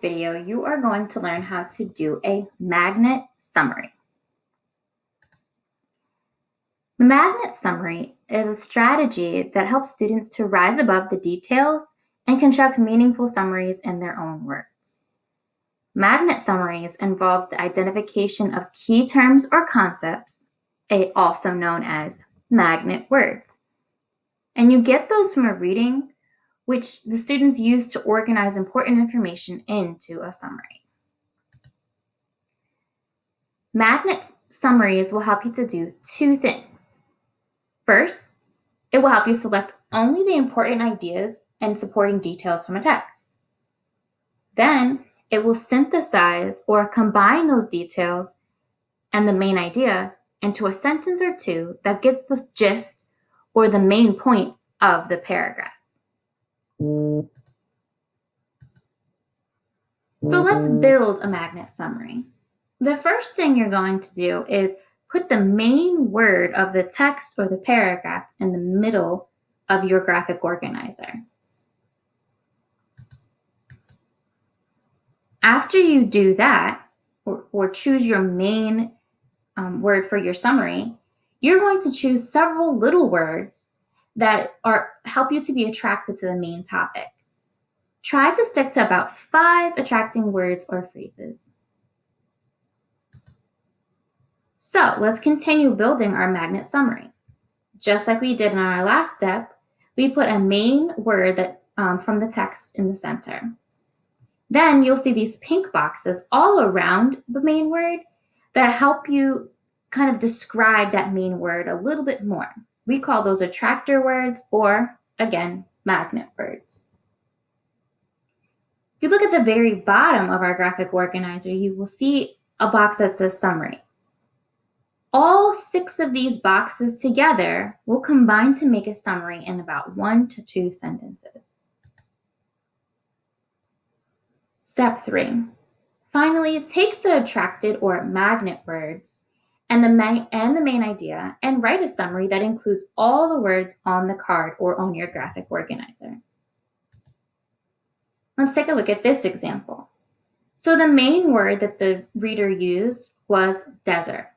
video, you are going to learn how to do a magnet summary. The magnet summary is a strategy that helps students to rise above the details and construct meaningful summaries in their own words. Magnet summaries involve the identification of key terms or concepts, also known as magnet words. And you get those from a reading which the students use to organize important information into a summary. Magnet summaries will help you to do two things. First, it will help you select only the important ideas and supporting details from a text. Then, it will synthesize or combine those details and the main idea into a sentence or two that gets the gist or the main point of the paragraph. So let's build a magnet summary. The first thing you're going to do is put the main word of the text or the paragraph in the middle of your graphic organizer. After you do that, or choose your main word for your summary, you're going to choose several little words that help you to be attracted to the main topic. Try to stick to about 5 attracting words or phrases. So let's continue building our magnet summary. Just like we did in our last step, we put a main word that from the text in the center. Then you'll see these pink boxes all around the main word that help you kind of describe that main word a little bit more. We call those attractor words, or again, magnet words. If you look at the very bottom of our graphic organizer, you will see a box that says summary. All 6 of these boxes together will combine to make a summary in about 1 to 2 sentences. Step 3. Finally, take the attracted or magnet words and the main idea and write a summary that includes all the words on the card or on your graphic organizer. Let's take a look at this example. So the main word that the reader used was desert.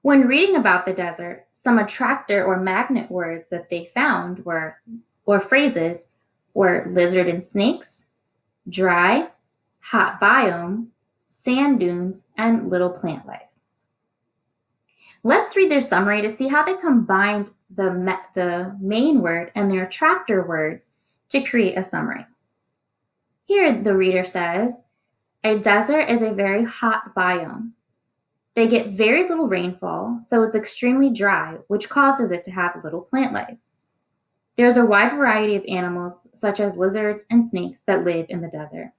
When reading about the desert, some attractor or magnet words that they found or phrases were lizard and snakes, dry, hot biome, sand dunes, and little plant life. Let's read their summary to see how they combined the main word and their attractor words to create a summary. Here the reader says, a desert is a very hot biome. They get very little rainfall, so it's extremely dry, which causes it to have little plant life. There's a wide variety of animals, such as lizards and snakes, that live in the desert.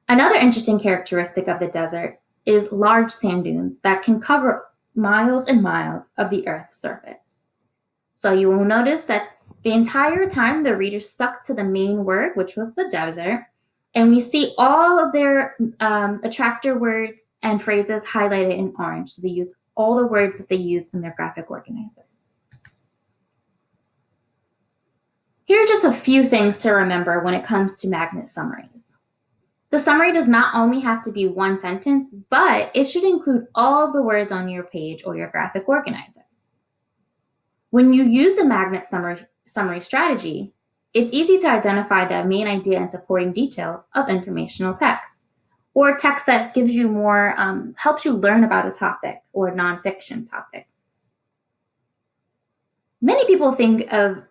Another interesting characteristic of the desert is large sand dunes that can cover miles and miles of the Earth's surface. So you will notice that the entire time the reader stuck to the main word, which was the desert, and we see all of their attractor words and phrases highlighted in orange. So they use all the words that they use in their graphic organizer. Here are just a few things to remember when it comes to magnet summaries. The summary does not only have to be one sentence, but it should include all the words on your page or your graphic organizer. When you use the magnet summary strategy, it's easy to identify the main idea and supporting details of informational text, or text that gives you more, helps you learn about a topic or nonfiction topic. Many people think of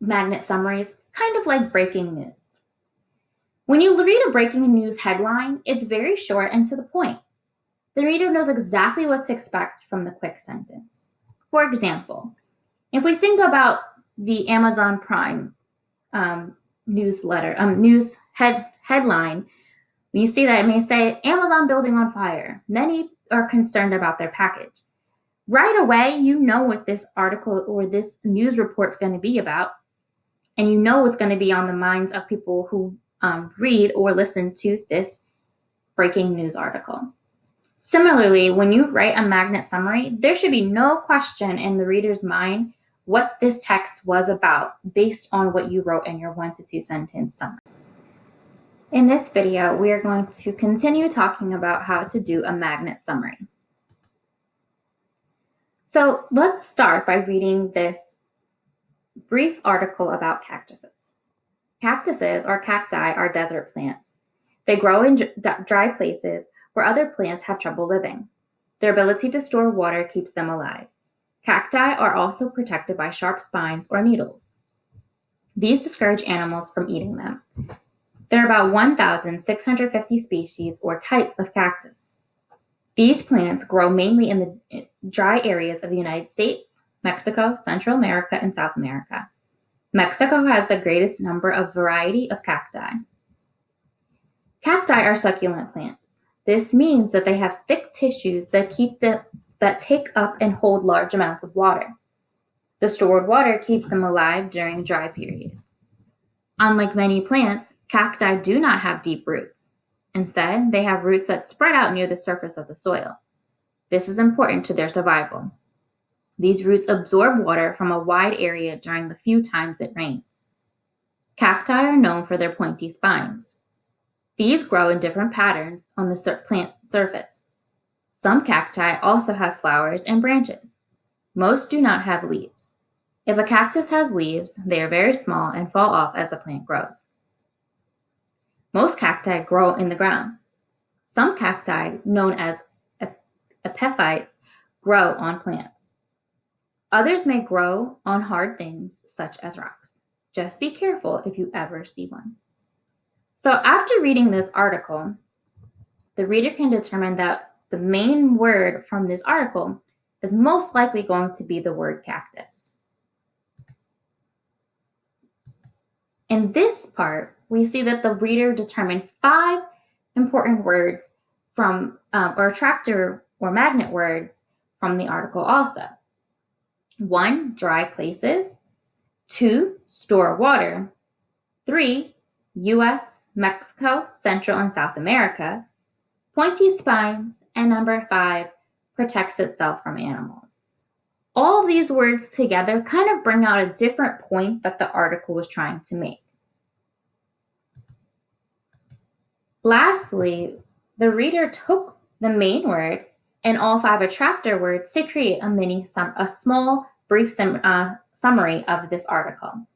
magnet summaries kind of like breaking news. When you read a breaking news headline, it's very short and to the point. The reader knows exactly what to expect from the quick sentence. For example, if we think about the Amazon Prime news headline, when you see that, it may say, Amazon building on fire. Many are concerned about their package. Right away, you know what this article or this news report is going to be about, and you know what's going to be on the minds of people who read or listen to this breaking news article. Similarly, when you write a magnet summary, there should be no question in the reader's mind what this text was about based on what you wrote in your 1 to 2 sentence summary. In this video, we are going to continue talking about how to do a magnet summary. So let's start by reading this brief article about cactuses. Cactuses, or cacti, are desert plants. They grow in dry places where other plants have trouble living. Their ability to store water keeps them alive. Cacti are also protected by sharp spines or needles. These discourage animals from eating them. There are about 1,650 species or types of cactus. These plants grow mainly in the dry areas of the United States, Mexico, Central America, and South America. Mexico has the greatest number of variety of cacti. Cacti are succulent plants. This means that they have thick tissues that take up and hold large amounts of water. The stored water keeps them alive during dry periods. Unlike many plants, cacti do not have deep roots. Instead, they have roots that spread out near the surface of the soil. This is important to their survival. These roots absorb water from a wide area during the few times it rains. Cacti are known for their pointy spines. These grow in different patterns on the plant's surface. Some cacti also have flowers and branches. Most do not have leaves. If a cactus has leaves, they are very small and fall off as the plant grows. Most cacti grow in the ground. Some cacti, known as epiphytes, grow on plants. Others may grow on hard things such as rocks. Just be careful if you ever see one. So after reading this article, the reader can determine that the main word from this article is most likely going to be the word cactus. In this part, we see that the reader determined 5 important words from, or attractor or magnet words from the article also. 1, dry places. 2, store water. 3, US, Mexico, Central and South America. Pointy spines. And number 5, protects itself from animals. All these words together kind of bring out a different point that the article was trying to make. Lastly, the reader took the main word and all 5 attractor words to create a small, brief summary of this article.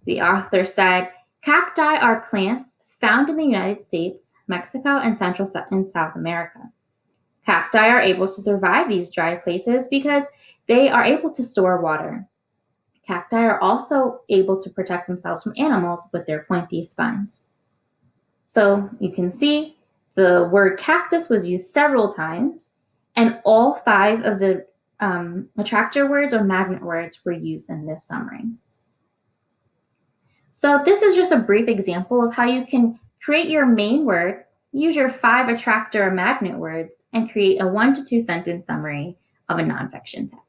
The author said, cacti are plants found in the United States, Mexico, and Central and South America. Cacti are able to survive these dry places because they are able to store water. Cacti are also able to protect themselves from animals with their pointy spines. So you can see the word cactus was used several times, and all 5 of the attractor words or magnet words were used in this summary. So this is just a brief example of how you can create your main word, use your 5 attractor or magnet words, and create a 1 to 2 sentence summary of a nonfiction text.